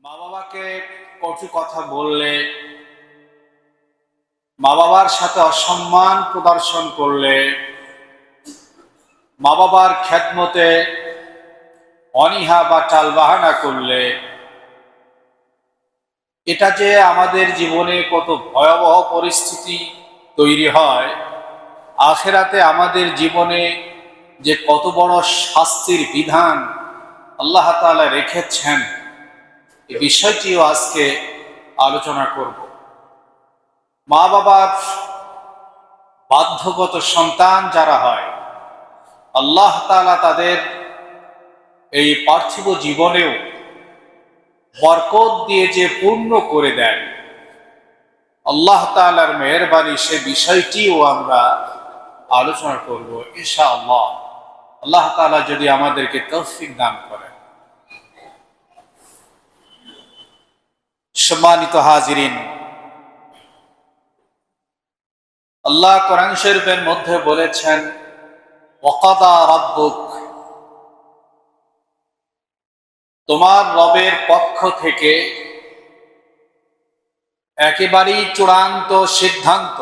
মা বাবাকে কটু কথা বললে, মা বাবার সাথে অসম্মান প্রদর্শন করলে, মা বাবার খেদমতে অনীহা বা টালবাহানা করলে, এটা যে আমাদের জীবনে কত ভয়াবহ পরিস্থিতি তৈরি হয়, আখিরাতে আমাদের জীবনে যে কত বড় শাস্তির বিধান আল্লাহ তাআলা রেখেছেন, এই বিষয়টিও আজকে আলোচনা করব। মা বাবার বাধ্যগত সন্তান যারা হয়, আল্লাহ তাআলা তাদের এই পার্থিব জীবনেও বরকত দিয়ে যে পূর্ণ করে দেন, আল্লাহ তাআলার মেহেরবানি, সে বিষয়টিও আমরা আলোচনা করব ইনশাআল্লাহ। আল্লাহ তাআলা যদি আমাদেরকে তৌফিক দান করেন। সম্মানিত হাজিরিন, আল্লাহ কোরআন শরীফের মধ্যে বলেছেন, ওয়াকাদা রাব্বুক, তোমার রবের পক্ষ থেকে একেবারেই চূড়ান্ত সিদ্ধান্ত,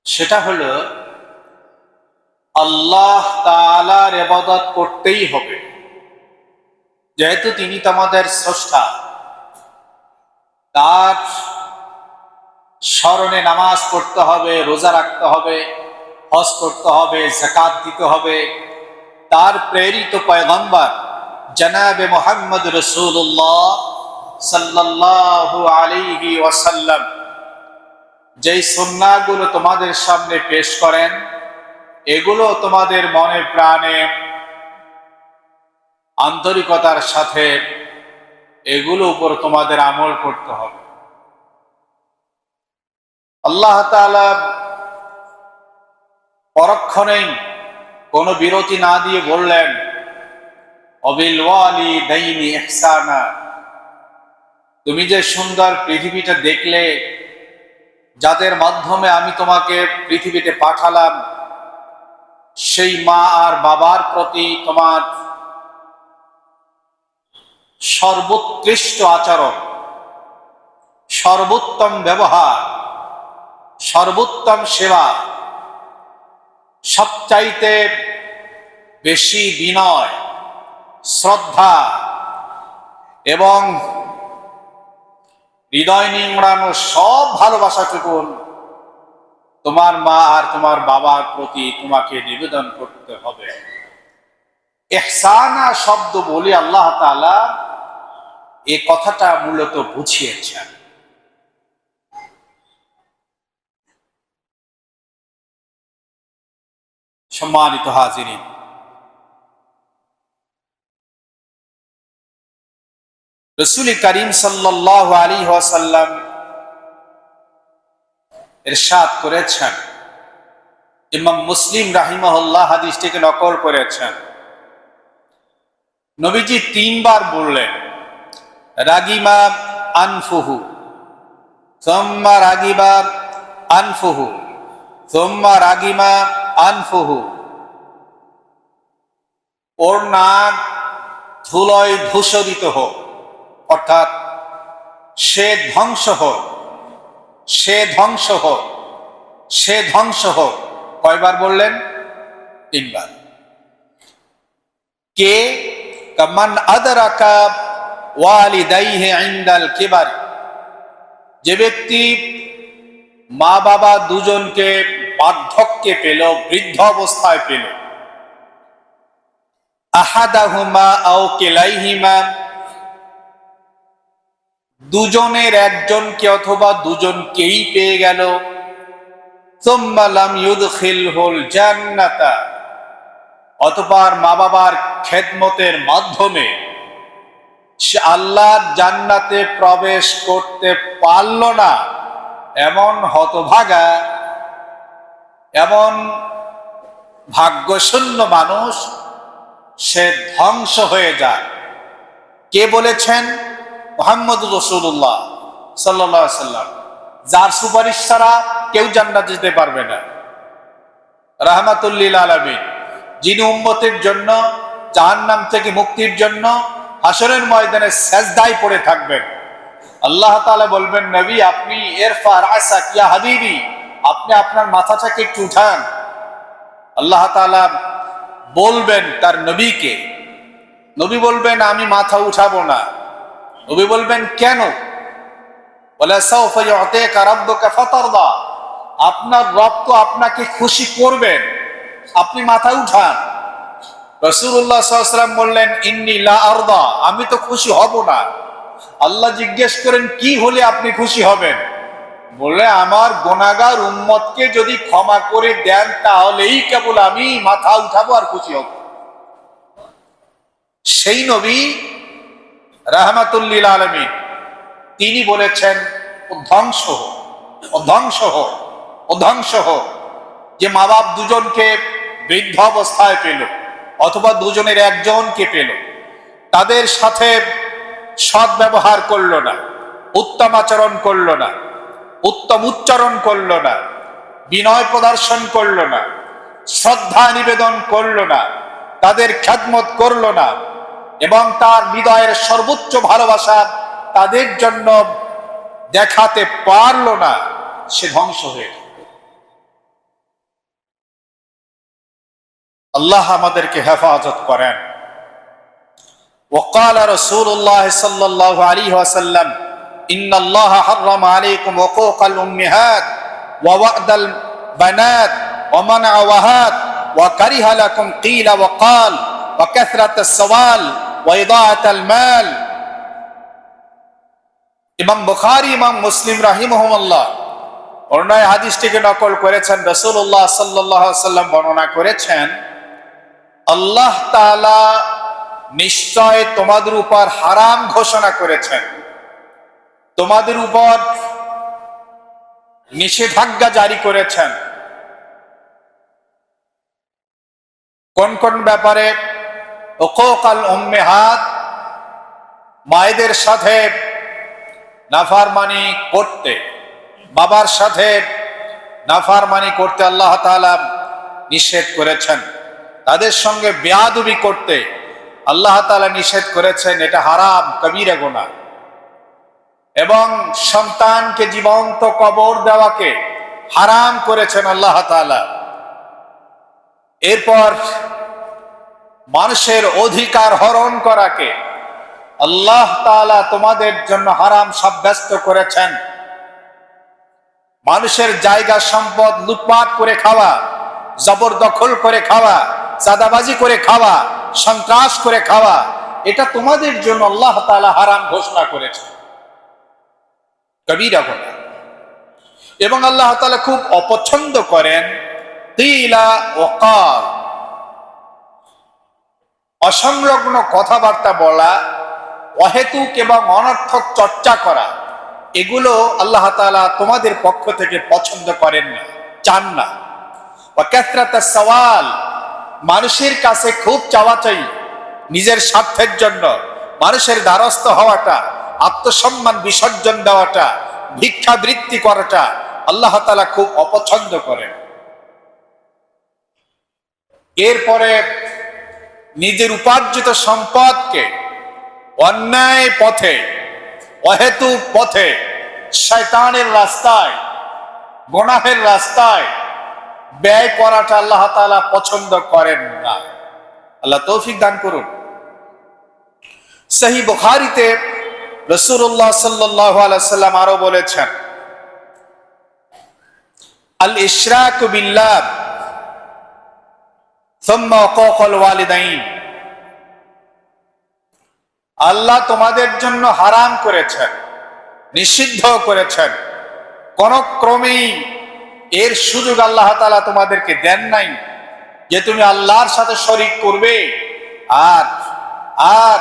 সেটা হলো আল্লাহ তাআলার ইবাদত করতেই হবে। যেহেতু তিনি তোমাদের স্রষ্টা, তার স্মরণে নামাজ পড়তে হবে, রোজা রাখতে হবে, হজ করতে হবে, যাকাত দিতে হবে। তার প্রেরিত পয়গম্বর জনাবে মুহাম্মদ রাসূলুল্লাহ সাল্লাল্লাহু আলাইহি ওয়াসাল্লাম যেই সুন্নাহগুলো তোমাদের সামনে পেশ করেন, এগুলো তোমাদের মনে প্রাণে আন্তরিকতার সাথে এগুলো উপর তোমাদের আমল করতে হবে। আল্লাহ তাআলা পরক্ষণেই কোনো বিরতি না দিয়ে বললেন, ওয়াবিল ওয়ালিদাইনি ইহসানা, তুমি যে সুন্দর পৃথিবীটা দেখলে, যাদের মাধ্যমে আমি তোমাকে পৃথিবীতে পাঠালাম, সেই মা আর বাবার প্রতি তোমার সর্বোৎকৃষ্ট আচরণ, সর্বোত্তম ব্যবহার, সর্বোত্তম সেবা, সবচাইতে বেশি বিনয়, শ্রদ্ধা এবং হৃদয় নিংড়ানো সব ভালোবাসাটুকু তোমার মা আর তোমার বাবার প্রতি তোমাকে নিবেদন করতে হবে। ইহসানা শব্দ বলে আল্লাহ তাআলা এই কথাটা মূলত বুঝিয়েছেন। সম্মানিত হাজিরিন, রাসূল করিম সাল্লাল্লাহু আলাইহি ওয়াসাল্লাম ইরশাদ করেছেন, ইমাম মুসলিম রাহিমাহুল্লাহ হাদিসটিকে নকল করেছেন, নবীজি তিনবার বললেন, রাগিমা আনফুহু, সুম্মা রাগিবা আনফুহু, সুম্মা রাগিমা আনফুহু। ওর নাক ধুলোয় ধূসরিত হোক, অর্থাৎ সে ধ্বংস হোক, সে ধ্বংস হোক, সে ধ্বংস হোক। কয়বার বললেন? তিনবার। কে? কামান আদরাকা ওয়ালিদাইহি ইনদাল কিবার, যে ব্যক্তি মা বাবা দুজনকে বার্ধক্যে পেল, বৃদ্ধ অবস্থায় পেল, আহাদাহুমা আও কিলাইহিমা, দুজনের একজনকে অথবা দুজনকেই পেয়ে গেল, সুম্মা লাম ইউদখিলহুল জান্নাতা, অতঃপর মা বাবার খেদমতের মাধ্যমে সে আল্লাহর জান্নাতে প্রবেশ করতে পারল না, এমন হতভাগা, এমন ভাগ্যশূন্য মানুষ, সে ধ্বংস হয়ে যায়। কে বলেছেন? মুহাম্মদ রাসূলুল্লাহ সাল্লাল্লাহু আলাইহি ওয়াসাল্লাম, যার সুপারিশ ছাড়া কেউ জান্নাতে যেতে পারবে না, রাহমাতুল লিল আলামিন। যিনি উম্মতের জন্য জাহান্নাম থেকে মুক্তির জন্য হাসরের ময়দানে সেজদায় পড়ে থাকবেন। আল্লাহ তাআলা বলবেন, নবী আপনি ইরফা রাসাক ইয়া হাবিবি, আপনি আপনার মাথাটাকে একটু উঠান। আল্লাহ তাআলা বলবেন তার নবীকে, নবী বলবেন আমি মাথা উঠাবো না। নবী বলবেন কেন? ওয়ালা সাওফা ইউতিকা রাব্বুকা ফাতারদা, আপনার রব তো আপনাকে খুশি করবেন, আপনি মাথা উঠান। রাসূলুল্লাহ সাল্লাল্লাহু আলাইহি ওয়াসাল্লাম বললেন, ইন্নী লা আরদা, আমি তো খুশি হব না। আল্লাহ জিজ্ঞেস করেন কি হলে আপনি খুশি হবেন? বলে আমার গুনাহগার উম্মতকে যদি ক্ষমা করে দেন তাহলেই কেবল আমি মাথা উঠাবো আর খুশি হব। সেই নবী রাহমাতুল লিল আলামিন তিনি বলেছেন, ধ্বংস হোক, ধ্বংস হোক, ধ্বংস হোক যে মা বাপ দুজনকে বৃদ্ধ অবস্থায় পেল অথবা দুজনের একজনকে পেল, তাদের সাথে সৎ ব্যবহার করলো না, উত্তম আচরণ করলো না, উত্তম উচ্চারণ করলো না, বিনয় প্রদর্শন করলো না, শ্রদ্ধা নিবেদন করলো না, তাদের খেদমত করলো না এবং তার হৃদয়ের সর্বোচ্চ ভালোবাসা তাদের জন্য দেখাতে পারলো না, সে ধ্বংস হয়ে। আল্লাহ আমাদেরকে হেফাজত করেন। وقال رسول الله صلى الله عليه وسلم إن الله حرم عليكم حقوق الأمهات ووعد البنات ومنع وهات وكره لكم قيل وقال وكثرة السؤال وإضاعة المال। ইমাম বুখারী ইমাম মুসলিম রাহিমাহুমুল্লাহ অন্যায় হাদিসটিকে নকল করেছেন। রাসূলুল্লাহ সাল্লাল্লাহু আলাইহি ওয়াসাল্লাম বর্ণনা করেছেন, আল্লাহ তাআলা নিশ্চয় তোমাদের উপর হারাম ঘোষণা করেছেন, তোমাদের উপর নিষেধাজ্ঞা জারি করেছেন। কোন কোন ব্যাপারে? উকুকাল উম্মাহাত, মায়েদের সাথে নাফরমানি করতে, বাবার সাথে নাফরমানি করতে আল্লাহ তাআলা নিষেধ করেছেন। তাদের সঙ্গে বেয়াদবি করতে আল্লাহ তাআলা নিষেধ করেছেন, এটা হারাম, কবিরা গুনাহ। এবং সন্তানকে জীবন্ত কবর দেওয়াকে হারাম করেছেন আল্লাহ তাআলা। এরপর মানুষের অধিকার হরণ করাকে আল্লাহ তাআলা তোমাদের জন্য হারাম সাব্যস্ত করেছেন। মানুষের জায়গা সম্পদ লুটপাট করে খাওয়া, জবরদখল করে খাওয়া, চাঁদাবাজি করে খাওয়া, সন্ত্রাস করে খাওয়া, এটা তোমাদের জন্য আল্লাহ তাআলা হারাম ঘোষণা করেছেন, কবিরা গুনাহ। এবং আল্লাহ তাআলা খুব অপছন্দ করেন কিলা ওয়া কাল, অসংলগ্ন কথাবার্তা বলা, অহেতুক এবং অনর্থক চর্চা করা, এগুলো আল্লাহ তাআলা তোমাদের পক্ষ থেকে পছন্দ করেন না, চান না। ওয়া কাসরাতাস সওয়াল, মানুষের কাছে খুব চাওয়া চাই, নিজের স্বার্থের জন্য মানুষের দ্বারস্থ হওয়াটা, আত্মসম্মান বিসর্জন দেওয়াটা, ভিক্ষাবৃত্তি করাটা আল্লাহ তাআলা খুব অপছন্দ করেন। এরপরে নিজের উপার্জিত সম্পদকে অন্যায় পথে, অহেতুক পথে, শয়তানের রাস্তায়, গুনাহের রাস্তায় ব্যয় করাটা আল্লাহ তাআলা পছন্দ করেন না। আল্লাহ তৌফিক দান করুন। সহিহ বুখারীতে রাসূলুল্লাহ সাল্লাল্লাহু আলাইহি ওয়াসাল্লাম আরো বলেছেন, আল ইশরাকু বিল্লাহ সুম্মা উকুকুল ওয়ালিদাইন, আল্লাহ তোমাদের জন্য হারাম করেছেন, নিষিদ্ধ করেছেন, কোন ক্রমেই এর সুযোগ আল্লাহ তাআলা তোমাদেরকে দেন নাই যে তুমি আল্লাহর সাথে শরীক করবে আর আর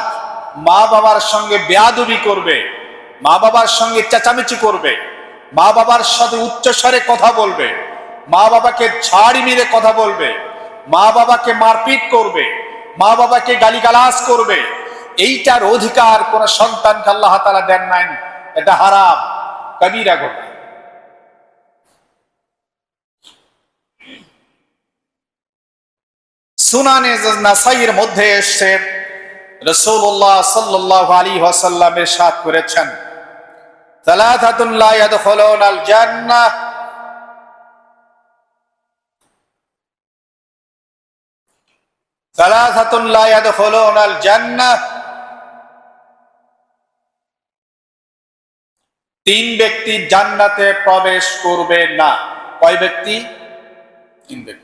মা বাবার সঙ্গে বেয়াদবি করবে, মা বাবার সঙ্গে চেঁচামেচি করবে, মা বাবার সাথে উচ্চস্বরে কথা বলবে, মা বাবাকে ঝাড়ি মেরে কথা বলবে, মা বাবাকে মারপিট করবে, মা বাবাকে গালিগালাজ করবে। এইটার অধিকার কোন সন্তানকে আল্লাহ তাআলা দেন নাই, এটা হারাম, কবিরা গুনাহ। সুনানে নাসাইয়ের মধ্যে এসেছে, রাসূলুল্লাহ সাল্লাল্লাহু আলাইহি ওয়াসাল্লাম ইরশাদ করেছেন, সালাসাতুন লা ইয়াদখুলুনাল জান্নাহ, সালাসাতুন লা ইয়াদখুলুনাল জান্নাহ, তিন ব্যক্তি জান্নাতে প্রবেশ করবে না। কয় ব্যক্তি? তিন ব্যক্তি।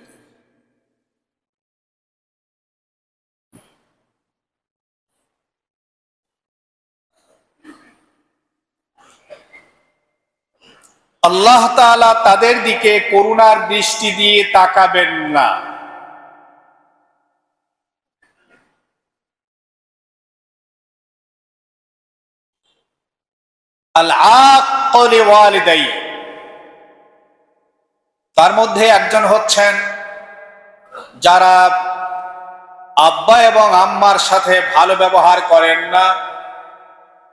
আল্লাহ তাআলা তাদের দিকে করুণার দৃষ্টি দিয়ে তাকাবেন না। আল আক্ক লিওয়ালিদাই, তার মধ্যে একজন হচ্ছেন যারা আব্বা এবং আম্মার সাথে ভালো ব্যবহার করেন না,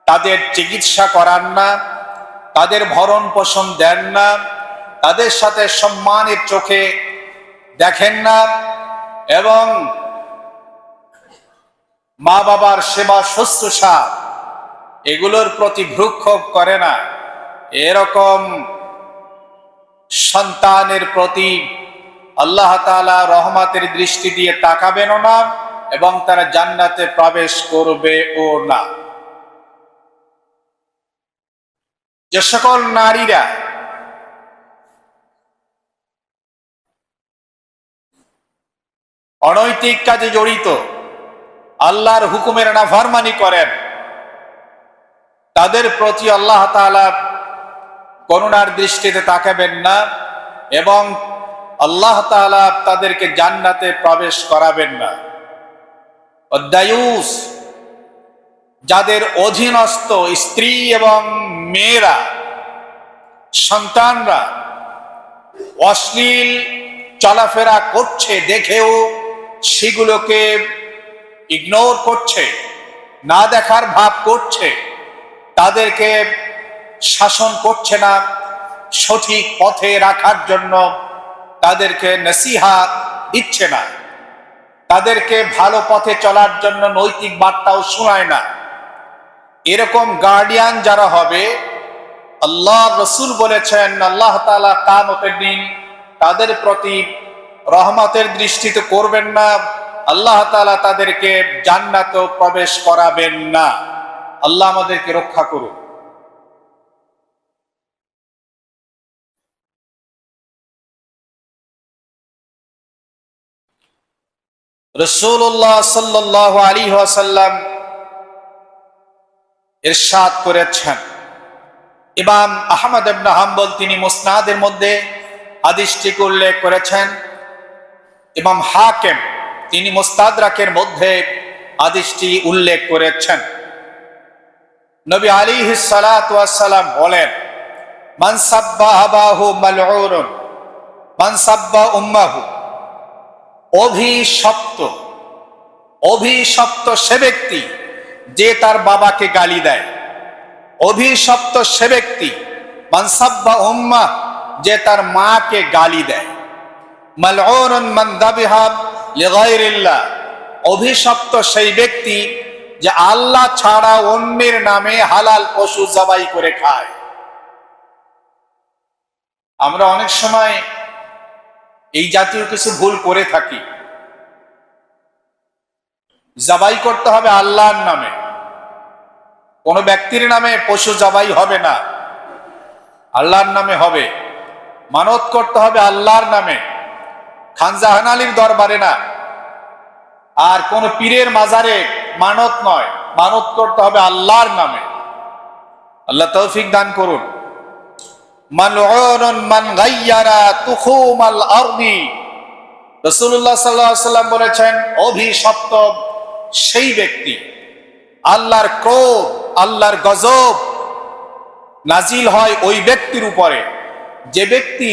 তাদের চিকিৎসা করান না, তাদের ভরণ পোষণ দেন না, তাদের সাথে সম্মানের চোখে দেখেন না, এবং মা বাবার সেবা শুশ্রূষা এগুলোর প্রতি ভ্রুক্ষেপ করে না। এরকম সন্তানের প্রতি আল্লাহ তাআলা রহমতের দৃষ্টি দিয়ে তাকাবেনও না এবং তারা জান্নাতে প্রবেশ করবেও না। যে সকল নারীরা অনৈতিক কাজে জড়িত, আল্লাহর হুকুমের নাফরমানি করেন, তাদের প্রতি আল্লাহ তাআলা করুণার দৃষ্টিতে তাকাবেন না এবং আল্লাহ তাআলা তাদেরকে জান্নাতে প্রবেশ করাবেন না। অদায়ুস, যাদের অধীনস্থ স্ত্রী এবং মেয়েরা, সন্তানরা অশ্লীল চলাফেরা করছে দেখেও সেগুলোকে ইগনোর করছে, না দেখার ভাব করছে, তাদেরকে শাসন করছে না, সঠিক পথে রাখার জন্য তাদেরকে নসিহত দিচ্ছে না, তাদেরকে ভালো পথে চলার জন্য নৈতিক বার্তাও শোনায় না, এরকম গার্ডিয়ান যারা হবে, আল্লাহ রসুল বলেছেন আল্লাহ তাআলা কিয়ামতের দিন তাদের প্রতি রহমতের দৃষ্টিতে করবেন না, আল্লাহ তাআলা তাদেরকে জান্নাতেও প্রবেশ করাবেন না। আল্লাহ আমাদেরকে রক্ষা করুন। রাসূলুল্লাহ সাল্লাল্লাহু আলাইহি ওয়াসাল্লাম ইরশাদ করেছেন, ইমাম আহমদ ইবনে হাম্বল তিনি মুসনাদের মধ্যে হাদিসটিকে উল্লেখ করেছেন, ইমাম হাকিম তিনি মুস্তাদরাকের মধ্যে হাদিসটি উল্লেখ করেছেন। নবী আলাইহিস সালাতু ওয়াস সালাম বলেন, মান সাব্বা আবাহু মালউন মান সাব্বা উম্মাহু, অভিশপ্ত সে ব্যক্তি যে তার বাবাকে গালি দেয়, অভিশপ্ত সে ব্যক্তি মান সাব্বা উম্মাহ, যে তার মাকে গালি দেয়, মালউনুন মান যাবিহা লিগাইরিল্লাহ, অভিশপ্ত সেই ব্যক্তি যে আল্লাহ ছাড়া অন্যের নামে হালাল পশু জবাই করে খায়। আমরা অনেক সময় এই জাতীয় কিছু ভুল করে থাকি। জবাই করতে হবে আল্লাহর নামে, কোন ব্যক্তির নামে পশু জবাই হবে না, আল্লাহর নামে হবে। মানত করতে হবে আল্লাহর নামে, খানজাহান আলীর দরবারে না, আর কোন পীরের মাজারে মানত নয়, মানত করতে হবে আল্লাহর নামে। আল্লাহ তৌফিক দান করুন। মালউনুন মান গায়্যারা তুখুমাল আরদি, রাসূলুল্লাহ সাল্লাল্লাহু আলাইহি ওয়াসাল্লাম বলেছেন, অভিশপ্ত সেই ব্যক্তি, আল্লাহর ক্রোধ, আল্লাহর গজব নাজিল হয় ওই ব্যক্তির উপরে যে ব্যক্তি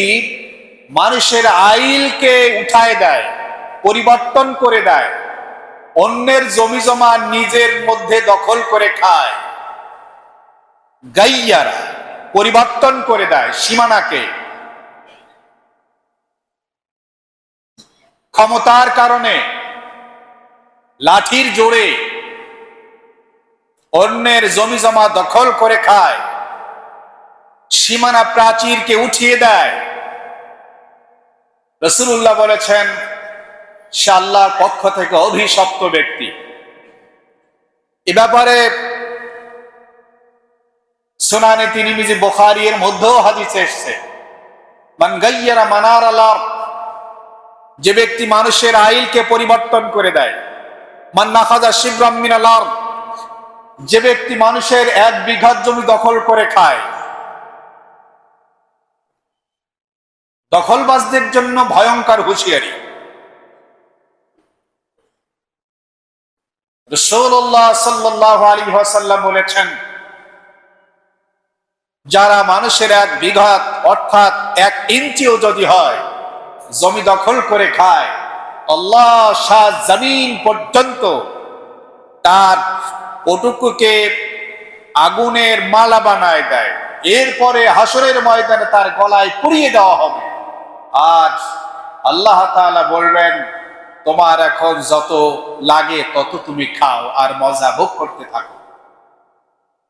মানুষের আইলকে উঠায় দেয়, পরিবর্তন করে দেয়, অন্যের জমি জমা নিজের মধ্যে দখল করে খায়। গাইয়ারা, পরিবর্তন করে দেয় সীমানাকে, ক্ষমতার কারণে লাঠির জোরে অন্যের জমি জমা দখল করে খায়, সীমানা প্রাচীরকে উঠিয়ে দেয়, রাসূলুল্লাহ বলেছেন সে আল্লাহর পক্ষ থেকে অভিশপ্ত ব্যক্তি। এ ব্যাপারে সুনানে তিরমিজি, বুখারী এর মধ্যেও হাদিস এসেছে, মান গায়্যারা মানার আল-আরদ, যে ব্যক্তি মানুষের আইলকে পরিবর্তন করে দেয়, মান নাখাযা শিবরাম মিনাল আরদ, যে ব্যক্তি মানুষের 1 বিঘা জমি দখল করে খায়। দখলবাজদের জন্য ভয়ঙ্কর হুঁশিয়ারি। রাসূলুল্লাহ সাল্লাল্লাহু আলাইহি ওয়াসাল্লাম বলেছেন, যারা মানুষের 1 বিঘা অর্থাৎ 1 ইঞ্চিও যদি হয় জমি দখল করে খায়, আল্লাহ সাত জমিন পর্যন্ত তার ওটুকুকে আগুনের মালা বানায় দেয়, এরপরে হাসরের ময়দানে তার গলায় পুড়িয়ে দেওয়া হবে। আর আল্লাহ তাআলা বলবেন, তোমার এখন যত লাগে তত তুমি খাও আর মজা ভোগ করতে থাকো।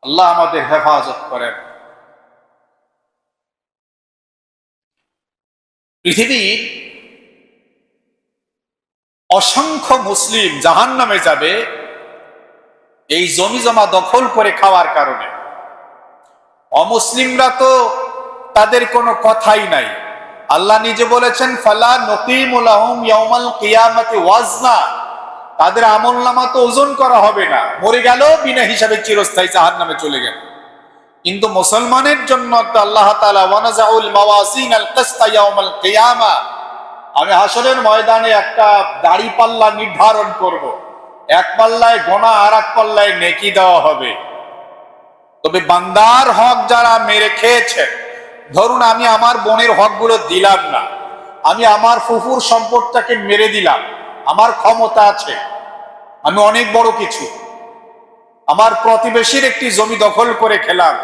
আল্লাহ আমাদের হেফাজত করেন। পৃথিবীর অসংখ্য মুসলিম জাহান্নামে যাবে এই জমি জমা দখল করে খাওয়ার কারণে। অমুসলিমরা তো তাদের কোনো কথাই নাই। আল্লাহ নিজে বলেছেন, ফালা নুকিমু লাহুম ইয়াউমাল কিয়ামাতি ওয়াজনা, তাদের আমলনামা তো ওজন করা হবে না, মরে গেল বিনা হিসাবে চিরস্থায়ী জাহান্নামে চলে গেল। কিন্তু মুসলমানের জন্য তো আল্লাহ তাআলা ওয়ানাজাউল মাওয়াজিনাল কিসতা ইয়াউমাল কিয়ামা, আমি হাসরের ময়দানে একটা দাড়ি পাল্লা নির্ধারণ করব, 1 পাল্লায় গুনাহ আর 1 পাল্লায় নেকি দেওয়া হবে। তবে বান্দার হক যারা মেরে খেয়েছে, ধরুন আমি আমার বোনের হকগুলো দিলাম না, আমি আমার ফুফুর সম্পদটাকে মেরে দিলাম, আমার ক্ষমতা আছে, আমি অনেক বড় কিছু, আমার প্রতিবেশীর একটি জমি দখল করে খেলাম,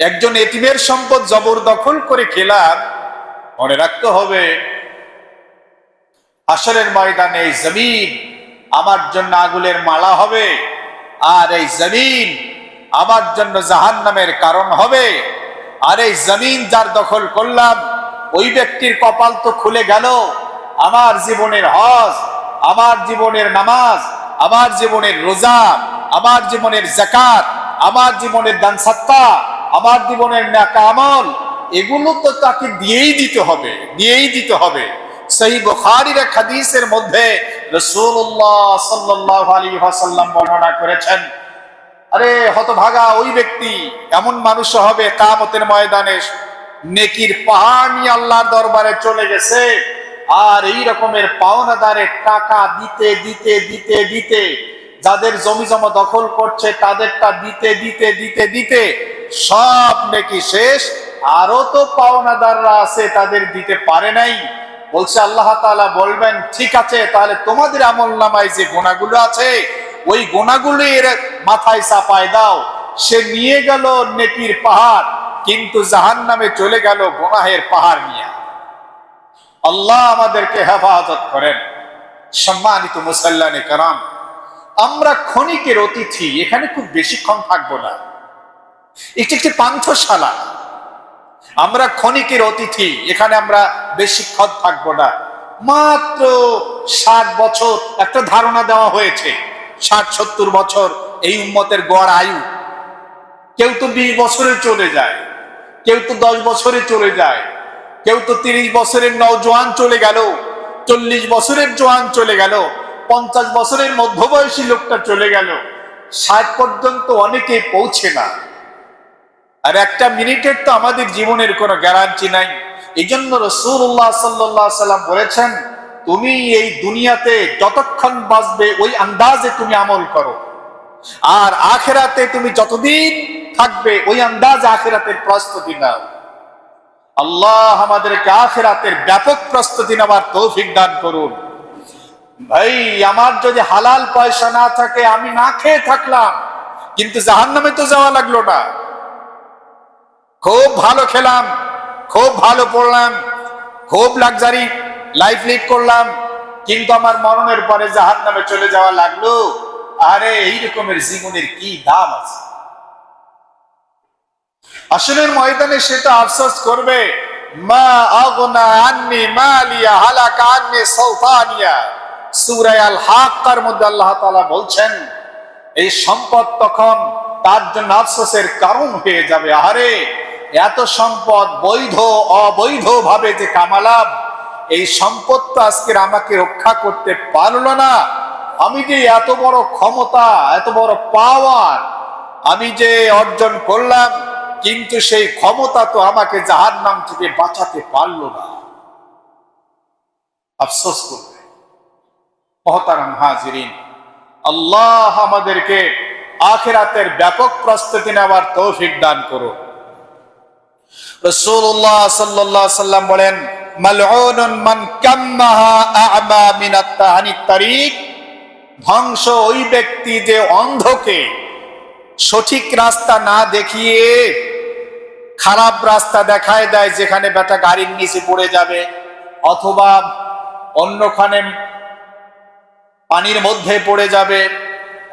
একজন এতিমের সম্পদ জবরদখল করে খেলাম, মনে রাখতে হবে হাসরের ময়দানে এই জমিন আমার জন্য আগুনের মালা হবে, আর এই জমিন আমার জন্য জাহান্নামের কারণ হবে। আর এই জমিন যার দখল করলাম, ওই ব্যক্তির কপাল তো খুলে গেল। আমার জীবনের হজ, আমার জীবনের নামাজ, আমার জীবনের রোজা, আমার জীবনের যাকাত, আমার জীবনের দান সাদকা, আমার জীবনের নেক আমল, এগুলো তো তাকে দিয়েই দিতে হবে, দিয়েই দিতে হবে। সহিহ বুখারীর এক হাদিসের মধ্যে রাসূলুল্লাহ সাল্লাল্লাহু আলাইহি ওয়াসাল্লাম বর্ণনা করেছেন, আরে হতভাগা ওই ব্যক্তি, এমন মানুষ হবে কিয়ামতের ময়দানে নেকির পাহাড় নিয়ে আল্লাহর দরবারে চলে গেছে, আর এই রকমের পাওনাদারের টাকা দিতে দিতে দিতে দিতে, যাদের জমি জমা দখল করছে তাদেরটা দিতে দিতে দিতে দিতে সব নেকি শেষ, আরো তো পাওনাদাররা আছে তাদের দিতে পারে নাই। বলছে আল্লাহ তাআলা বলবেন, ঠিক আছে, তাহলে তোমাদের আমলনামায় যে গুনাহগুলো আছে ওই গুনাহগুলো এর মাথায় চাপায় দাও। সে নিয়ে গেল নেকির পাহাড়, কিন্তু জাহান্নামে চলে গেল গুনাহের পাহাড় নিয়ে। আল্লাহ আমাদেরকে হেফাজত করেন। সম্মানিত মুসল্লানে কেরাম, আমরা ক্ষণিকের অতিথি, এখানে খুব বেশিক্ষণ থাকবো না, এটি একটি পান্থশালা। আমরা ক্ষণিকের অতিথি, এখানে আমরা বেশিক্ষণ থাকবো না। মাত্র 60 বছর একটা ধারণা দেওয়া হয়েছে, 60-70 বছর এই উম্মতের গড় আয়ু। কেউ তো 20 বছরে চলে যায়, কেউ তো 10 বছরে চলে যায়, কেউ তো 30 বছরের নওজোয়ান চলে গেল, 40 বছরের জোয়ান চলে গেল, 50 বছরের মধ্যবয়সী লোকটা চলে গেল, 60 পর্যন্ত অনেকেই পৌঁছে না। আর একটা মিনিটের তো আমাদের জীবনের কোনো গ্যারান্টি নাই। এই জন্য রাসূলুল্লাহ সাল্লাল্লাহু আলাইহি ওয়াসাল্লাম বলেছেন, তুমি এই দুনিয়াতে যতক্ষণ বাঁচবে ওই আন্দাজে তুমি আমল করো, আর আখিরাতে তুমি যতদিন থাকবে ওই আন্দাজে আখিরাতের প্রস্তুতি নাও। আল্লাহ আমাদেরকে আখিরাতের ব্যাপক প্রস্তুতি নেওয়ার তৌফিক দান করুন। ভাই, আমার যদি হালাল পয়সা না থাকে, আমি না খেয়ে থাকলাম, কিন্তু জাহান্নামে তো যাওয়া লাগলো না। খুব ভালো খেলাম, খুব ভালো পড়লাম, খুব লাক্সারি লাইফ লিড করলাম, কিন্তু আমার মরণের পরে জাহান্নামে চলে যাওয়া লাগলো। আরে এই রকমের জীবনের কি দাম আছে? আসলের ময়দানে সেটা আফসোস করবে, মা আগনা আন্নি মালিয়া হালাকা আন্নি সুলতানিয়া। সূরা আল হাক্কার মধ্যে আল্লাহ তাআলা বলছেন, এই সম্পদ তখন তার জন্য আফসোসের কারণ হয়ে যাবে। আরে এত সম্পদ বৈধ অবৈধ ভাবে যে কামালাম, এই সম্পদ তো আজকে আমাকে রক্ষা করতে পারলো না। আমি যে এত বড় ক্ষমতা, এত বড় পাওয়ার আমি যে অর্জন করলাম, কিন্তু সেই ক্ষমতা তো আমাকে জাহান্নাম থেকে বাঁচাতে পারলো না। আফসোস করবে। মহতারাম হাজিরিন, আল্লাহ আমাদেরকে আখিরাতের ব্যাপক প্রস্তুতি নেওয়ার তৌফিক দান করুন। রাসূলুল্লাহ সাল্লাল্লাহু আলাইহি ওয়াসাল্লাম বলেন, মালউনুন মান কাম্মাহা আ'মা মিনাত তাহানিত তারিক। ধ্বংস ওই ব্যক্তি যে অন্ধকে সঠিক রাস্তা না দেখিয়ে খারাপ রাস্তা দেখায় দেয়, যেখানে বেটা গাড়ির নিচে পড়ে যাবে অথবা অন্যখানে পানির মধ্যে পড়ে যাবে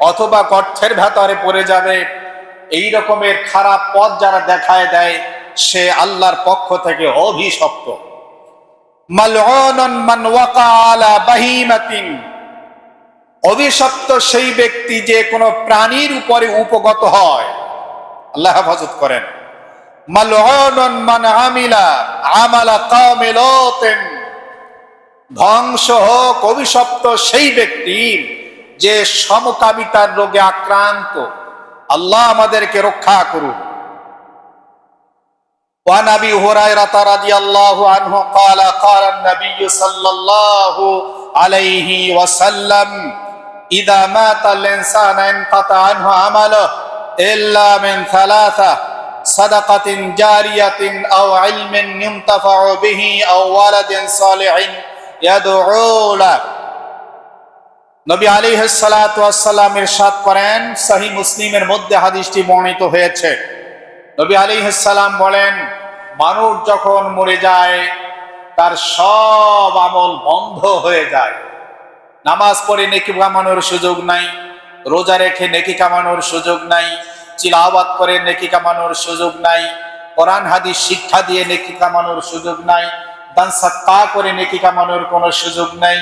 অথবা গর্তের ভেতরে পড়ে যাবে। এই রকমের খারাপ পথ যারা দেখায় দেয়, সে আল্লাহর পক্ষ থেকে অভিশপ্ত। মালউনুন মান ওয়াকা আলা বাহিমাতিন। অভিশপ্ত সেই ব্যক্তি যে কোনো প্রাণীর উপরে উপগত হয়। আল্লাহ হেফাজত করেন। মালউনুন মান আমিলা আমালা কওমি লূতিন। ধ্বংস হোক, অভিশপ্ত সেই ব্যক্তি যে সমকামিতার রোগে আক্রান্ত। আল্লাহ আমাদেরকে রক্ষা করুন। وعن ابي هريره رضي الله عنه قال قال النبي صلى الله عليه وسلم اذا مات الانسان انقطع عنه عمله الا من ثلاثه صدقه جاريه او علم ينتفع به او ولد صالح يدعو له। নবী আলাইহিস সালাতু ওয়াস সালাম ইরশাদ করেন, সহিহ মুসলিমের মধ্যে হাদিসটি বর্ণিত হয়েছে। নবী আলাইহিস সালাম বলেন, মানুষ যখন মরে যায় তার সব আমল বন্ধ হয়ে যায়। নামাজ পড়ে নেকি কামানোর সুযোগ নাই, রোজা রেখে নেকি কামানোর সুযোগ নাই, তিলাওয়াত করে নেকি কামানোর সুযোগ নাই, কোরআন হাদিস শিক্ষা দিয়ে নেকি কামানোর সুযোগ নাই, দান সাদকা করে নেকি কামানোর কোনো সুযোগ নাই,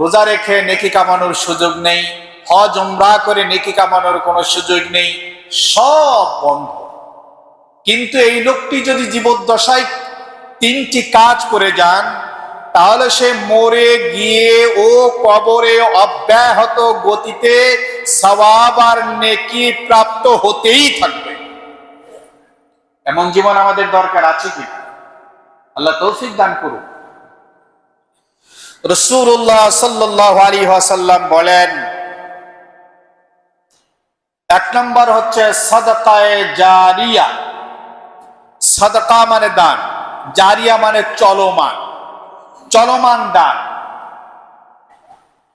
রোজা রেখে নেকি কামানোর সুযোগ নেই, হজ উমরা করে নেকি কামানোর কোনো সুযোগ নেই, সব বন্ধ। কিন্তু এই লোকটি যদি জীবদ্দশায় তিনটি কাজ করে যান, তাহলে সে মরে গিয়ে ও কবরে অব্যাহত গতিতে সওয়াব আর নেকি প্রাপ্ত হতেই থাকবে। এমন জীবন আমাদের দরকার আছে কি? আল্লাহ তৌফিক দান করুন। রাসূলুল্লাহ সাল্লাল্লাহু আলাইহি ওয়াসাল্লাম বলেন, এক নম্বর হচ্ছে সাদাকায়ে জারিয়া। সাদাকা মানে দান, জারিয়া মানে চলমান, চলমান দান।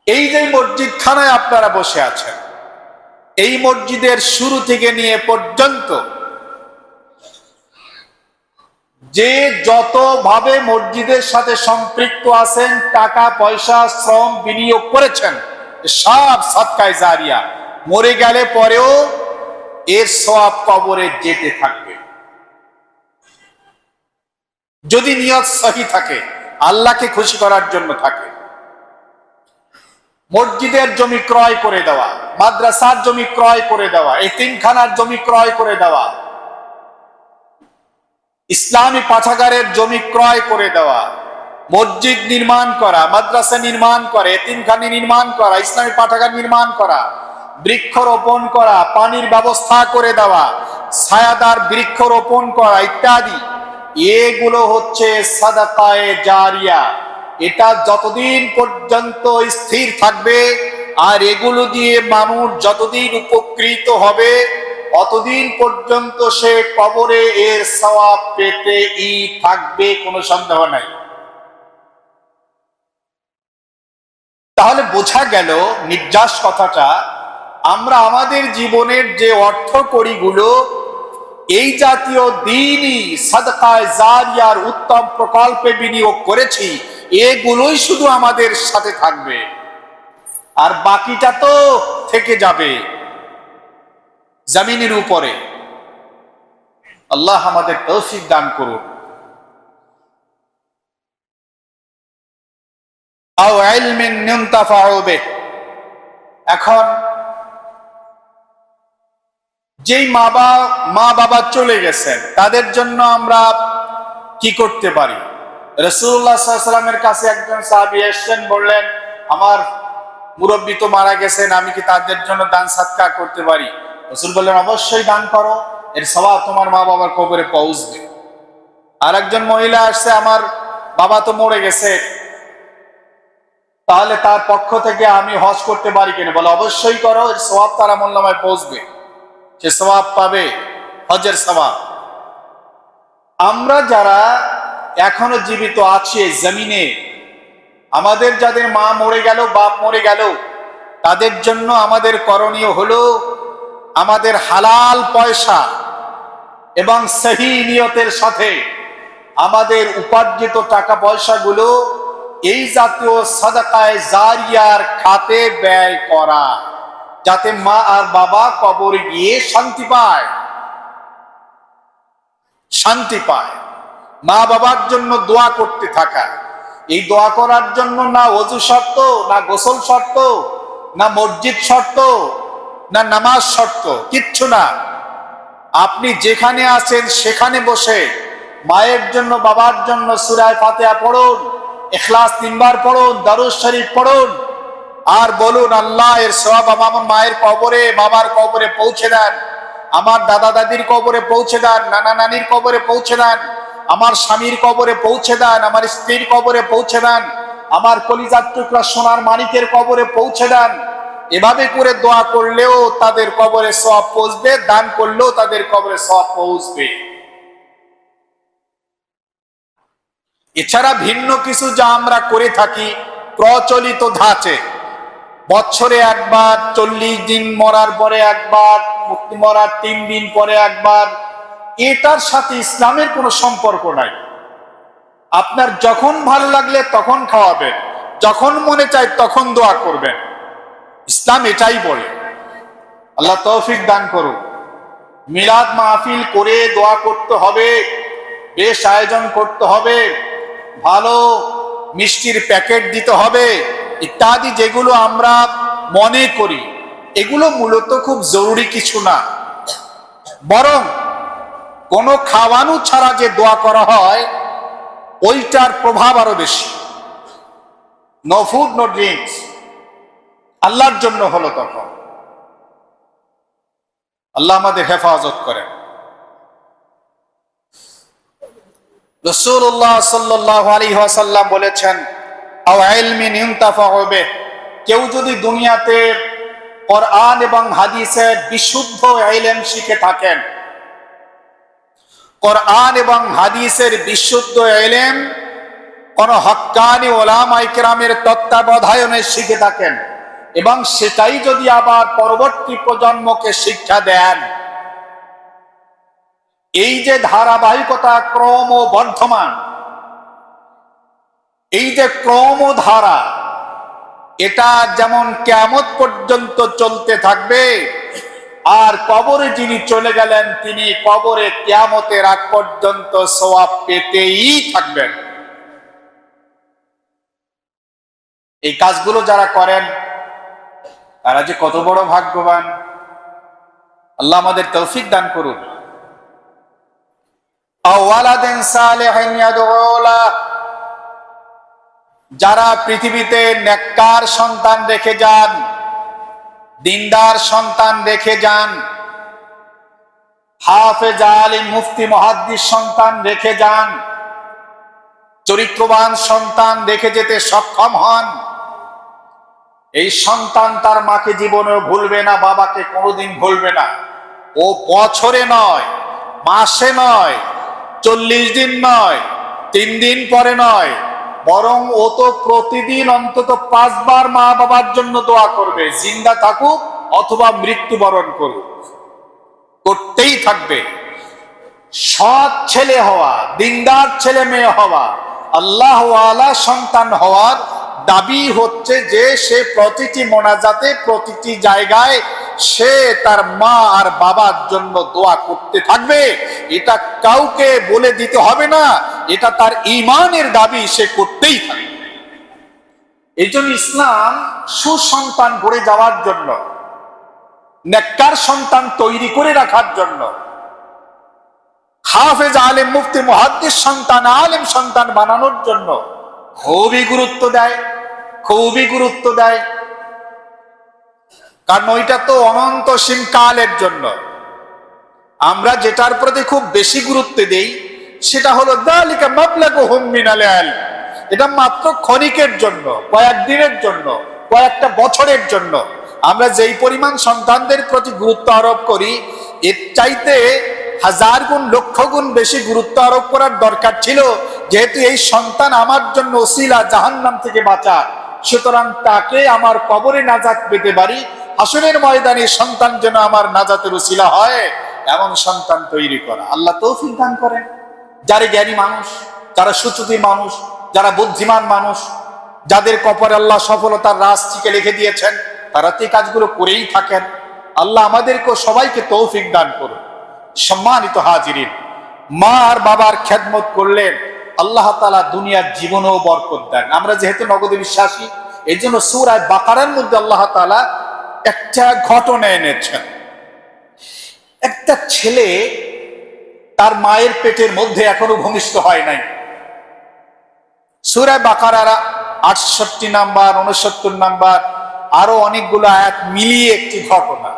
এই যে মসজিদ খানায় আপনারা বসে আছেন, এই মসজিদের শুরু থেকে নিয়ে পর্যন্ত যে যতভাবে মসজিদের সাথে সম্পৃক্ত আছেন, টাকা পয়সা শ্রম বিনিয়োগ করেছেন, সব সাদকায়ে জারিয়া। মরে গেলে পরেও এর সওয়াব কবরে যেতে থাকবে, যদি নিয়ত সহি থাকে, আল্লাহকে খুশি করার জন্য থাকে। মসজিদের জমি ক্রয় করে দেওয়া, মাদ্রাসার জমি ক্রয় করে দেওয়া, এতিমখানার জমি ক্রয় করে দেওয়া, ইসলামী পাঠাগারের জমি ক্রয় করে দেওয়া, মসজিদ নির্মাণ করা, মাদ্রাসা নির্মাণ করা, এতিমখানা নির্মাণ করা, ইসলামী পাঠাগার নির্মাণ করা, বৃক্ষরোপণ করা, পানির ব্যবস্থা করে দেওয়া, ছায়াদার বৃক্ষরোপণ করা ইত্যাদি, এগুলো হচ্ছে সাদাকায়ে জারিয়া। এটা যতদিন পর্যন্ত স্থির থাকবে আর এগুলো দিয়ে মানুষ যতদিন উপকৃত হবে, অতদিন পর্যন্ত সে কবরে এর সওয়াব পেতেই থাকবে, কোনো সন্দেহ নাই। তাহলে বোঝা গেল নির্যাস কথাটা, আমরা আমাদের জীবনের যে অর্থ কড়িগুলো এই জাতীয় দ্বীনি সাদকায়ে জারিয়ার উত্তম প্রকল্পে বিনিয়োগ করেছি, এগুলোই শুধু আমাদের সাথে থাকবে, আর বাকিটা তো থেকে যাবে জমিনের উপরে। আল্লাহ আমাদের তৌফিক দান করুন। আও ইলমিন ইউনতাফাউ বিহি, এখন যেই মা বাবা চলে গেছেন তাদের জন্য আমরা কি করতে পারি? রাসূলুল্লাহ সাল্লাল্লাহু আলাইহি ওয়াসাল্লামের কাছে একজন সাহাবী এসেছেন, বললেন আমার মুরব্বী তো মারা গেছেন, আমি কি তাদের জন্য দান সাদকা করতে পারি? রাসূল বললেন অবশ্যই দান করো, এর সওয়াব তোমার মা বাবার কবরে পৌঁছবে। আর একজন মহিলা আসছে, আমার বাবা তো মরে গেছে, তাহলে তার পক্ষ থেকে আমি হজ করতে পারি কিনা? বলে অবশ্যই করো, এর সওয়াব তার আমলনামায় পৌঁছবে, সে সওয়াব পাবে, হজের সওয়াব। আমরা যারা এখনো জীবিত আছি এই জমিনে, আমাদের যাদের মা মরে গেল, বাপ মরে গেল, তাদের জন্য আমাদের করণীয় হলো আমাদের হালাল পয়সা এবং সহি নিয়তের সাথে আমাদের উপার্জিত টাকা পয়সাগুলো এই জাতীয় সাদাকায়ে জারিয়ার খাতে ব্যয় করা, যাতে মা আর বাবা কবরে গিয়ে শান্তি পায়। মা বাবার জন্য দোয়া করতে থাকা। এই দোয়া করার জন্য না ওযু শর্ত, না গোসল শর্ত, না মসজিদ শর্ত, না নামাজ শর্ত, কিচ্ছু না। আপনি যেখানে আছেন সেখানে বসে মায়ের জন্য, বাবার জন্য সূরা ফাতিহা পড়ুন, ইখলাস 3 বার পড়ুন, দরুদ শরীফ পড়ুন, আর বলুন আল্লাহ এর সওয়াব আমার মায়ের কবরে, বাবার কবরে পৌঁছে দেন, আমার দাদা দাদির কবরে পৌঁছে দেন, নানা নানির কবরে পৌঁছে দেন, আমার স্বামীর কবরে পৌঁছে দেন, আমার স্ত্রীর কবরে পৌঁছে দেন, আমার কলিজার টুকরা সোনার মানিকের কবরে পৌঁছে দেন। এভাবে করে দোয়া করলেও তাদের কবরে সওয়াব পৌঁছবে, দান করলেও তাদের কবরে সওয়াব পৌঁছবে। এছাড়া ভিন্ন কিছু যা আমরা করে থাকি প্রচলিত ধাঁচে, বছরে একবার, 40 দিন মরার পরে একবার, মরার 3 দিন পরে একবার, এটার সাথে ইসলামের কোনো সম্পর্ক নাই। আপনার যখন ভালো লাগলে তখন খাওয়াবেন, যখন মনে চায় তখন দোয়া করবেন, ইসলাম এটাই বলে। আল্লাহ তৌফিক দান করুন। মিলাদ মাহফিল করে দোয়া করতে হবে, বেশ আয়োজন করতে হবে, ভালো মিষ্টির প্যাকেট দিতে হবে ইত্যাদি, যেগুলো আমরা মনে করি এগুলো মূলত খুব জরুরি কিছু না, বরং কোনো খাওয়ানো ছাড়া যে দোয়া করা হয় ওইটার প্রভাব আরো বেশি। নো ফুড নো ড্রিঙ্কস, আল্লাহর জন্য হলো তখন। আল্লাহ আমাদের হেফাজত করেন। রাসূলুল্লাহ সাল্লাল্লাহু আলাইহি ওয়াসাল্লাম বলেছেন, আও ইলমিন ইউনতাফাউ বিহি, কেউ যদি দুনিয়াতে কোরআন এবং হাদিসের বিশুদ্ধ ইলম শিখে থাকেন, কোরআন এবং হাদিসের বিশুদ্ধ ইলম কোন হক্কানি উলামায়ে কেরামের তত্ত্বাবধানে শিখে থাকেন, এবং সেটাই যদি আবার পরবর্তী প্রজন্মকে শিক্ষা দেন, এই যে ধারাবাহিকতা ক্রমবর্ধমান, এই যে ক্রমধারা, এটা যেমন কিয়ামত পর্যন্ত চলতে থাকবে, আর কবরে যিনি চলে গেলেন তিনি কবরে কিয়ামতের আগ পর্যন্ত সওয়াব পেতেই থাকবেন। এই কাজগুলো যারা করেন তারা যে কত বড় ভাগ্যবান। আল্লাহ আমাদের তৌফিক দান করুন। আওয়ালাদিন সালিহিন ইয়াদউ লাহ, যারা পৃথিবীতে নেককার সন্তান রেখে যান, দিনদার সন্তান রেখে যান, হাফেজ, আলিম, মুফতি, মুহাদ্দিস সন্তান রেখে যান, চরিত্রবান সন্তান রেখে যেতে সক্ষম হন, এই সন্তান তার মাকে জীবনেও ভুলবে না, বাবাকে কোনোদিন ভুলবে না। ও বছরে নয়, মাসে নয়, 40 দিন নয়, 3 দিন পরে নয়, বরং ও তো প্রতিদিন অন্তত 5 বার মা বাবার জন্য দোয়া করবে, জিন্দা থাকুক অথবা মৃত্যুবরণ করুক, করতেই থাকবে। সৎ ছেলে হওয়া, দিনদার ছেলে মেয়ে হওয়া আল্লাহওয়ালা সন্তান হওয়ার দাবি হচ্ছে যে সে প্রতিটি মোনাজাতে প্রতিটি জায়গায় সে তার মা আর বাবার জন্য দোয়া করতে থাকবে। এটা কাউকে বলে দিতে হবে না, এটা তার ঈমানের দাবি, সে করতেই থাকবে। এই জন্য ইসলাম সুসন্তান গড়ে যাওয়ার জন্য, নেককার সন্তান তৈরি করে রাখার জন্য, হাফেজ আলেম মুফতি মুহাদ্দিস সন্তান আলেম সন্তান বানানোর জন্য খুবই গুরুত্ব দেয়, খুবই গুরুত্ব দেয়। কারণ ওইটা তো অনন্তসীম কালের জন্য। আমরা যেটার প্রতি খুব বেশি গুরুত্ব দেই সেটা হলো যালিকা মাবলাগুহুম মিনাল ইলম, এটা মাত্র ক্ষণিকের জন্য, কয়েকদিনের জন্য, কয়েকটা বছরের জন্য। আমরা যেই পরিমাণ সন্তানদের প্রতি গুরুত্ব আরোপ করি, এর চাইতে হাজার গুণ লক্ষ গুণ বেশি গুরুত্ব আরোপ করার দরকার ছিল। যেহেতু এই সন্তান আমার জন্য ওসিলা জাহান্নাম থেকে বাঁচা, সুতরাং তাকে আমার কবরে নাজাত পেতে পারি, হাসরের ময়দানে সন্তান যেন আমার নাজাতের ওসিলা হয়, এমন সন্তান তৈরি করা। আল্লাহ তৌফিক দান করেন। যারা জ্ঞানী মানুষ, যারা সুচতুর মানুষ, যারা বুদ্ধিমান মানুষ, যাদের কপালে আল্লাহ সফলতার রাশিকে লিখে দিয়েছেন, তারা তো এই কাজগুলো করেই থাকেন। আল্লাহ আমাদেরকে সবাইকে তৌফিক দান করুন। সম্মানিত হাজিরিন, মা আর বাবার খেদমত করলেন আল্লাহ তাআলা দুনিয়ার জীবনেও বরকত দেন। আমরা যেহেতু নগদে বিশ্বাসী, এই জন্য সূরা বাকারার মধ্যে আল্লাহ তাআলা একটা ঘটনা এনেছেন। একটা ছেলে তার মায়ের পেটের মধ্যে এখনো ভূমিষ্ঠ হয় নাই। সূরা বাকারার 68 নাম্বার, 69 নাম্বার, আরো অনেকগুলো আয়াত মিলিয়ে একটি ঘটনা।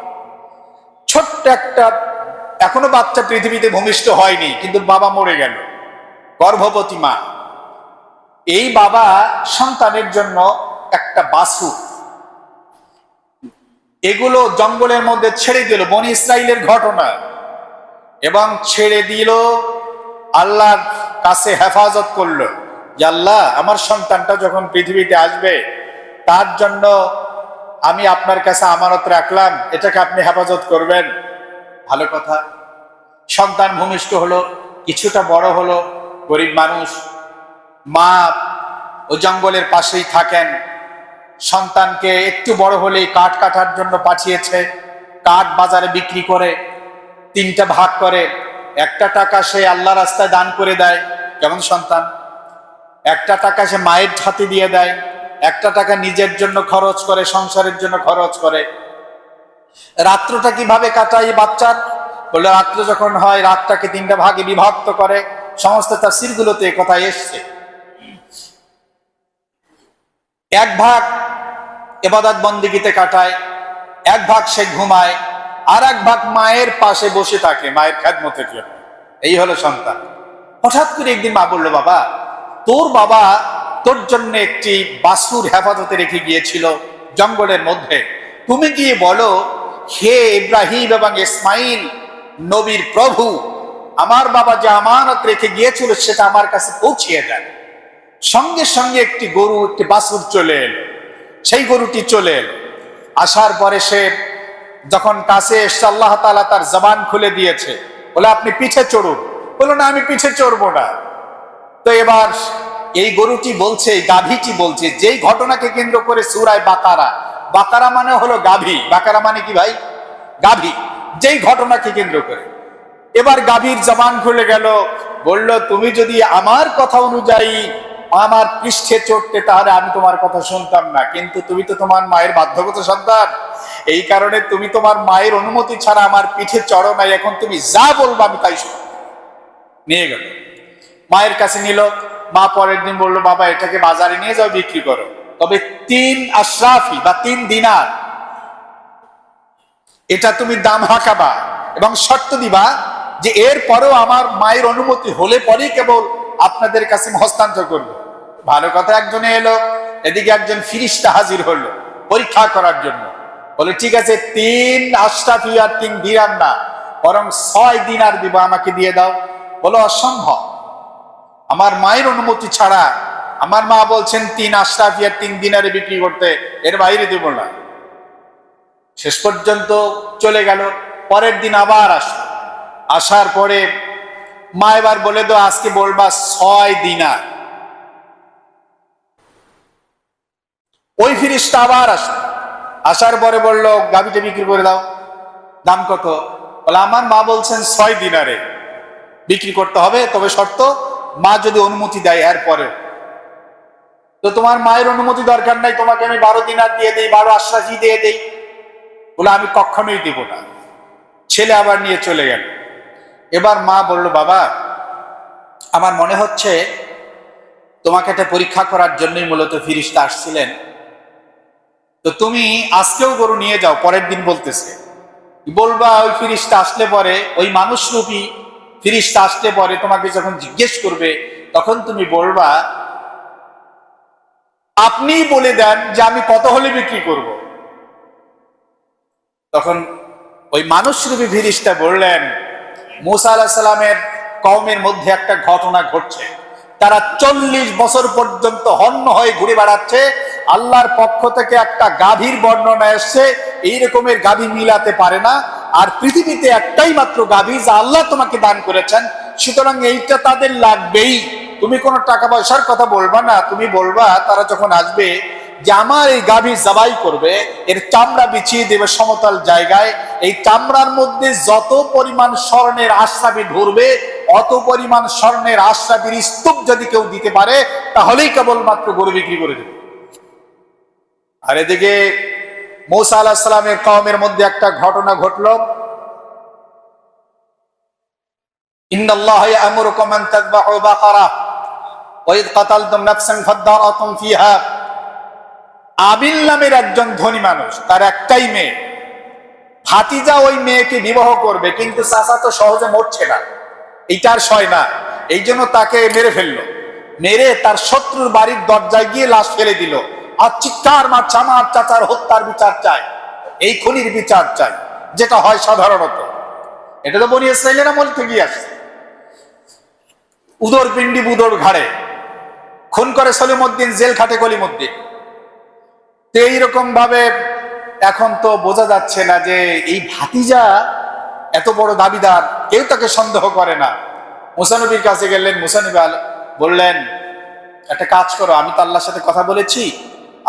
ছোট্ট একটা এখনো বাচ্চা পৃথিবীতে ভূমিষ্ঠ হয়নি, কিন্তু বাবা মরে গেল, গর্ভবতী মা। এই বাবা সন্তানের জন্য একটা বাছুর এগুলো জঙ্গলের মধ্যে ছেড়ে দিল, বনি ইসরাইলের ঘটনা, এবং ছেড়ে দিল। আল্লাহর কাছে হেফাজত করলো যে আল্লাহ, আমার সন্তানটা যখন পৃথিবীতে আসবে তার জন্য আমি আপনার কাছে আমানত রাখলাম, এটাকে আপনি হেফাজত করবেন। ভালো কথা। সন্তান ভূমিষ্ঠ হলো, কিছুটা বড় হলো, গরিব মানুষ, মা ও জঙ্গলের পাশেই থাকেন। সন্তানকে একটু বড় হলেই কাঠ কাটার জন্য পাঠিয়েছে। কাঠ বাজারে বিক্রি করে 3টা ভাগ করে, 1টা টাকা সে আল্লাহ রাস্তায় দান করে দেয়। কেমন সন্তান! 1টা টাকা সে মায়ের হাতে দিয়ে দেয়, 1টা টাকা নিজের জন্য খরচ করে, সংসারের জন্য খরচ করে। রাত্রটা কিভাবে কাটায় বাচ্চার? বলে রাত্র যখন হয়, রাতটাকে 3টা ভাগে বিভক্ত করে। সমস্ত তাফসীরগুলোতে এই কথা এসছে। 1 ভাগ ইবাদত বন্দেগীতে কাটায়, 1 ভাগ সে ঘুমায়, আর 1 ভাগ মায়ের পাশে বসে থাকে মায়ের খেদমতের জন্য। এই হলো সন্তান। হঠাৎ করে একদিন মা বললো, বাবা, তোর বাবা তোর জন্য একটি বাছুর হেফাজতে রেখে গিয়েছিল জঙ্গলের মধ্যে, তুমি গিয়ে বলো, হে ইব্রাহিম এবং ইসমাইল নবীর প্রভু, আমার বাবা যে আমানত রেখে গিয়েছিল সেটা আমার কাছে পৌঁছিয়ে দেন। সঙ্গে সঙ্গে একটি গরু, একটি বাছুর চলে এলো। সেই গরুটি চলে এলো। আসার পরে সে যখন কাছে এসছে, আল্লাহ তাআলা তার জবান খুলে দিয়েছে। বলে, আপনি পিঠে চড়ুন। বললো, না, আমি পিঠে চড়বো না। তো এবার এই গরুটি বলছে, এই গাভীটি বলছে, যেই ঘটনাকে কেন্দ্র করে সূরা বাকারা, বাকারা মানে হলো গাভী, বাকারা মানে কি ভাই? গাভী। যেই ঘটনাকে কেন্দ্র করে এবার গাভীর জবান খুলে গেল। বলল, তুমি যদি আমার কথা অনুযায়ী আমার পৃষ্ঠে চড়তে, তাহলে আমি তোমার কথা শুনতাম না, কিন্তু তুমি তো তোমার মায়ের বাধ্যগত সন্তান, এই কারণে তুমি তোমার মায়ের অনুমতি ছাড়া আমার পিঠে চড়ো নাই, এখন তুমি যা বলবো আমি তাই শুনবো। নিয়ে গেল, মায়ের কাছে নিল। মা পরের দিন বললো, বাবা, এটাকে বাজারে নিয়ে যাও, বিক্রি করো, তবে 3 আশরাফি বা 3 দিনার এটা তুমি দাম হাঁকাবা এবং শর্ত দিবা যে এর পরেও আমার মায়ের অনুমতি হলে পরেই কেবল আপনাদের কাছে হস্তান্তর করবো। ভালো কথা। একজনে এলো, এদিকে একজন ফিরিস্তা হাজির হলো পরীক্ষা করার জন্য। বলে, ঠিক আছে, 3 আশরাফি আর 3 দিনার না, বরং 6 দিনার দিব, আমাকে দিয়ে দাও। বলো, অসম্ভব, আমার মায়ের অনুমতি ছাড়া। আমার মা বলছেন 3 আশরাফি আর 3 দিনারে বিক্রি করতে, এর বাইরে দেব না। শেষ পর্যন্ত চলে গেল। পরের দিন আবার আসলো। আসার পরে মা এবার বলে দাও, আজকে বলবা 6 দিনার। ওই ফিরিস্তা আবার আসলো, আসার পরে বললো গাভীটা বিক্রি করে দাও। দাম কত? বলে আমার মা বলছেন 6 দিনারে বিক্রি করতে হবে, তবে শর্ত মা যদি অনুমতি দেয়। এরপরে তো তোমার মায়ের অনুমতি দরকার নাই, তোমাকে আমি 12 দিনার দিয়ে দেই, 12 আশ্বাসী দিয়ে দেই। বলে আমি কখনোই দিব না। ছেলে আবার নিয়ে চলে গেল। এবার মা বলল, বাবা আমার মনে হচ্ছে তোমাকে একটা পরীক্ষা করার জন্যই মূলত ফিরিস্তা আসছিলেন, তো তুমি আজকেও গরু নিয়ে যাও। পরের দিন বলতেছে, বলবা ওই ফিরিস্তা আসলে পরে, ওই মানুষরূপী ফিরিস্তা আসলে পরে তোমাকে যখন জিজ্ঞেস করবে, তখন তুমি বলবা আপনি বলে দেন যে আমি কত হলে বিক্রি করব। তখন ওই মানুষরূপী ফিরিস্তা বললেন, মুসা আলাইহিস সালামের কওমের মধ্যে একটা ঘটনা ঘটছে। তারা 40 বছর পর্যন্ত হন্য হয়ে ঘুরে বেড়াচ্ছে। আল্লাহর পক্ষ থেকে একটা গাভীর বর্ণনা এসছে, এই রকমের গাভী মিলাতে পারে না। আর পৃথিবীতে একটাই মাত্র গাভী যা আল্লাহ তোমাকে দান করেছেন, সুতরাং এইটা তাদের লাগবেই। তুমি কোনো টাকা পয়সার কথা বলবা না, তুমি বলবা তারা যখন আসবে যে আমার এই গাভী জবাই করবে, এর চামড়া বিছিয়ে দেবে সমতল জায়গায়, এই চামড়ার মধ্যে যত পরিমাণ স্বর্ণের আশ্রাবি ধরবে, অত পরিমাণ স্বর্ণের আশ্রাবির স্তূপ যদি কেউ দিতে পারে, তাহলেই কেবলমাত্র গরু বিক্রি করে দেবে। আর এদিকে মূসা আলাইহিস সালামের কওমের মধ্যে একটা ঘটনা ঘটলো। ইন্নাল্লাহা ইয়া'মুরুকুম আন তাযবাহু বাকারা ওয়া ইয কাতালতুম নাফসান ফাদারাতুম ফিহা। আবিল নামের একজন ধনী মানুষ, তার একটাই মেয়ে। ভাতিজা ওই মেয়েকে বিবাহ করবে, কিন্তু চাচা তো সহজে মরছে না, এইটার সয় না, এই জন্য তাকে মেরে ফেললো। মেরে তার শত্রুর বাড়ির দরজায় গিয়ে লাশ ফেলে দিল। আর চিৎকার মারছে, আমার চাচার হত্যার বিচার চাই, এই খুনির বিচার চাই, যেটা হয় সাধারণত। এটা তো বনি ইসরাইলের আমল থেকে আসছে। উদর পিণ্ডি বুদর ঘাড়ে খুন করে সলিমউদ্দিন, জেল খাটে কলিমউদ্দিন। তো এইরকম ভাবে এখন তো বোঝা যাচ্ছে না যে এই ভাতিজা এত বড় দাবিদার, কেউ তাকে সন্দেহ করে না। মুসা নবীর কাছে গেলেন, মুসা নবী বললেন একটা কাজ করো, আমি তো আল্লাহর সাথে কথা বলেছি,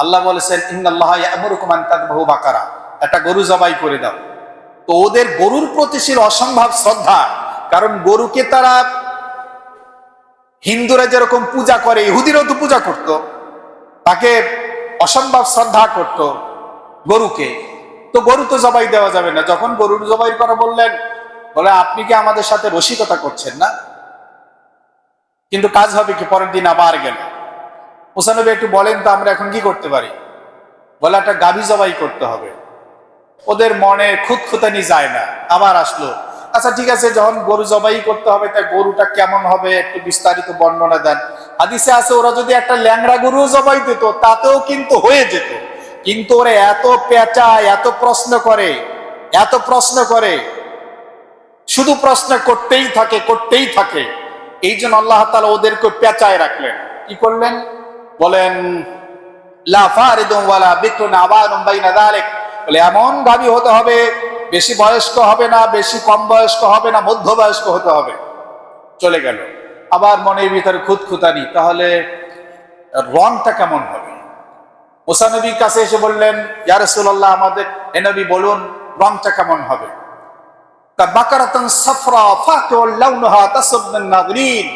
আল্লাহ বলেছেন ইন্নাল্লাহা ইয়া'মুরুকুম আন তাযবাহু বাকারা, একটা গরু জবাই করে দাও। তো ওদের গরুর প্রতি ছিল অসম্ভব শ্রদ্ধা, কারণ গরুকে তারা হিন্দুরা যেরকম পূজা করে, ইহুদিরাও তো পূজা করত, তাকে অসম্ভব শ্রদ্ধা করত গরুকে। তো গরু তো জবাই দেওয়া যাবে না। যখন গরুর জবাই করা বললেন, বলে আপনি কি আমাদের সাথে রসিকতা করছেন না? কিন্তু কাজ হবে কি? পরের দিন আবার গেল। মুসা নবী একটু বলেন তো আমরা এখন কি করতে পারি? বলে একটা গাভী জবাই করতে হবে। ওদের মনে খুঁতখুঁতানি যায় না, আবার আসলো। আচ্ছা ঠিক আছে, যখন গরু জবাই করতে হবে, তাই গরুটা কেমন হবে একটু বিস্তারিত বর্ণনা দেন। হাদিসে আছে ওরা যদি একটা ল্যাংড়া গরু জবাই দিত তাতেও কিন্তু হয়ে যেত, কিন্তু ওরা এত পেঁচায়, এত প্রশ্ন করে, এত প্রশ্ন করে, শুধু প্রশ্ন করতেই থাকে, করতেই থাকে। এই জন্য আল্লাহ তাআলা ওদেরকে পেঁচায় রাখলেন। কি করলেন? বলেন লা ফারিদুন ওয়ালা বিকরুন আওয়ানুম বাইনা যালিক, বলে এমন গাভী হতে হবে, বেশি বয়স্ক হবে না, বেশি কম বয়স্ক হবে না, মধ্যবয়স্ক হতে হবে। চলে গেল। আবার মনের ভিতরে খুঁতখুঁতানি, তাহলে রংটা কেমন হবে? মুসা নবীর কাছে এসে বললেন, ইয়া রাসূলুল্লাহ, আমাদের হে নবী বলুন রংটা কেমন হবে? তা বাকারাতান সাফরা ফাতুল লাউনহা তাসাববান নাযরিন,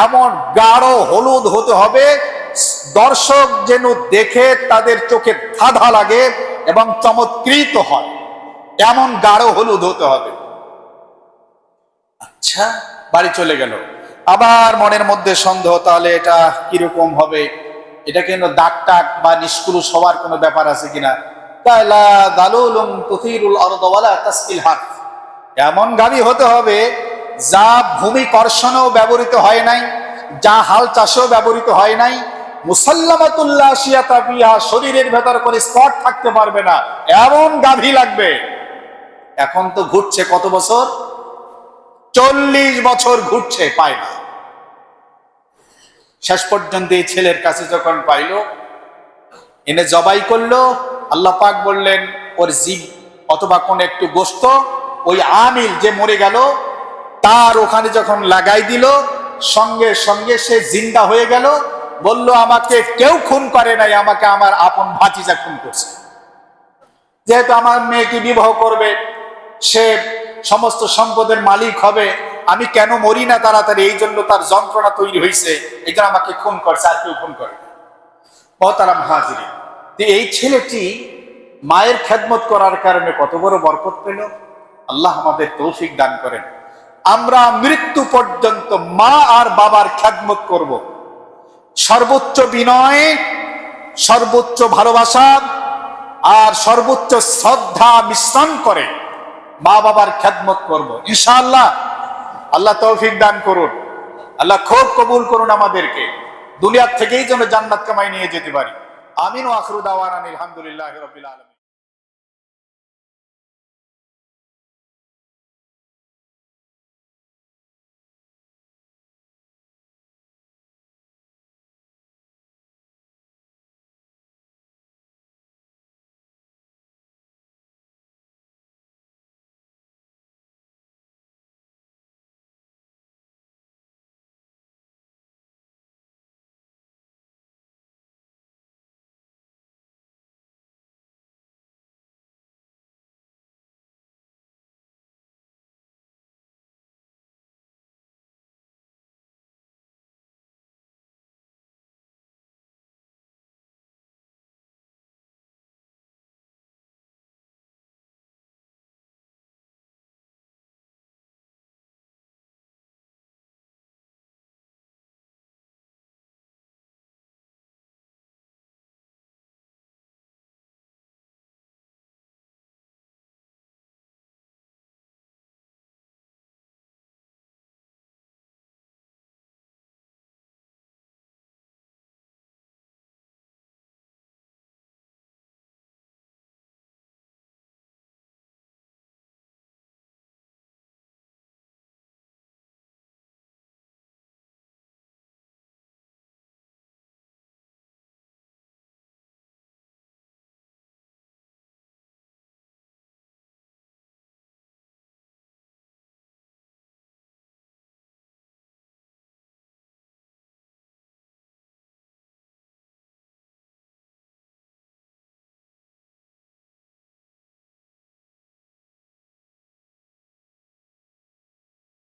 এমন গাঢ় হলুদ হতে হবে দর্শক যেন দেখে তাদের চোখে ধাঁধা লাগে এবং চমৎকৃত হয়, এমন গাঢ় হলুদ হতে হবে। আচ্ছা, বাড়ি চলে গেল। আবার মনের মধ্যে সন্দেহ, তাহলে এটা কিরকম হবে? এটা কেন দাগ টাক বা নিষ্কুলুষ হওয়ার কোনো ব্যাপার আছে কিনা? কালা দালুলুম তুথিরুল আরদ ওয়ালা তাসকিল হার, এমন গাভী হতে হবে যা ভূমি কর্ষণেও ব্যবহৃত হয় নাই, যা হাল চাষেও ব্যবহৃত হয় নাই, মুসাল্লামাতুল্লাহ শিয়াতা ফিহা, শরীরের ভেতর করে স্পট থাকতে পারবে না, এমন গাভী লাগবে। এখন তো ঘুরছে কত বছর? 40 বছর ঘুরছে, পায় না। শেষ পর্যন্ত এই ছেলের কাছে যখন পাইল, এনে জবাই করলো। আল্লাহ পাক বললেন ওর জিব অথবা কোন একটু গোশত ওই আমিল যে মরে গেল তার ওখানে যখন লাগাই দিল, সঙ্গে সঙ্গে সে জিন্দা হয়ে গেল বলল আমাকে কেউ খুন করে নাই, আমাকে আমার আপন ভাতিজা খুন করছে। যেহেতু আমার মেয়েকে বিবাহ করবে, সে সমস্ত সম্পদের মালিক হবে, আমি কেন মরি না তাড়াতাড়ি, এই জন্য তার যন্ত্রণা তৈরি হয়েছে, এই জন্য আমাকে খুন করছে, আর কেউ খুন করে। মহতারাম হাজিরিন, এই ছেলেটি মায়ের খেদমত করার কারণে কত বড় বরকত পেল। আল্লাহ আমাদের তৌফিক দান করেন। আমরা মৃত্যু পর্যন্ত মা আর বাবার খেদমত করব, সর্বোচ্চ বিনয়, সর্বোচ্চ ভালোবাসা আর সর্বোচ্চ শ্রদ্ধা মিশ্রণ করে মা বাবার খেদমত করব ইনশাআল্লাহ। আল্লাহ তৌফিক দান করুন, আল্লাহ খুব কবুল করুন আমাদেরকে, দুনিয়া থেকেই যেন জান্নাত কামাই নিয়ে যেতে পারি। আমিন ওয়া আখিরু দাওয়ানা আলহামদুলিল্লাহি রাব্বিল আলামিন।